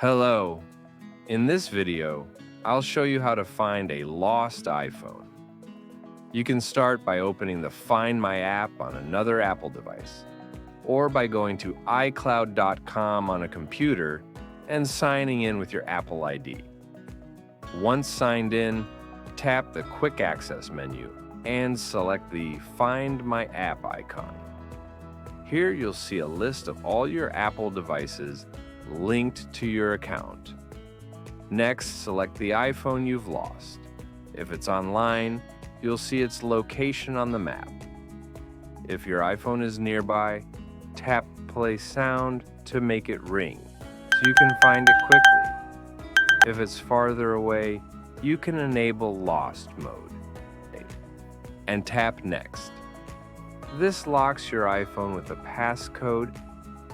Hello. In this video, I'll show you how to find a lost iPhone. You can start by opening the Find My app on another Apple device, or by going to iCloud.com on a computer and signing in with your Apple ID. Once signed in, tap the Quick Access menu and select the Find My app icon. Here you'll see a list of all your Apple devices linked to your account. Next, select the iPhone you've lost. If it's online, you'll see its location on the map. If your iPhone is nearby, tap Play Sound to make it ring, so you can find it quickly. If it's farther away, you can enable Lost mode and tap Next. This locks your iPhone with a passcode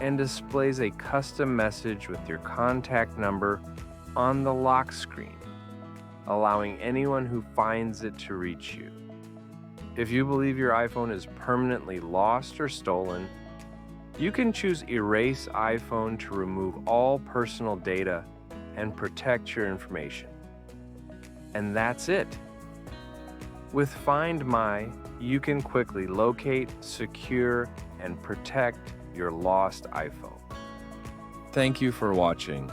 and displays a custom message with your contact number on the lock screen, allowing anyone who finds it to reach you. If you believe your iPhone is permanently lost or stolen, you can choose Erase iPhone to remove all personal data and protect your information. And that's it. With Find My, you can quickly locate, secure, and protect your lost iPhone. Thank you for watching.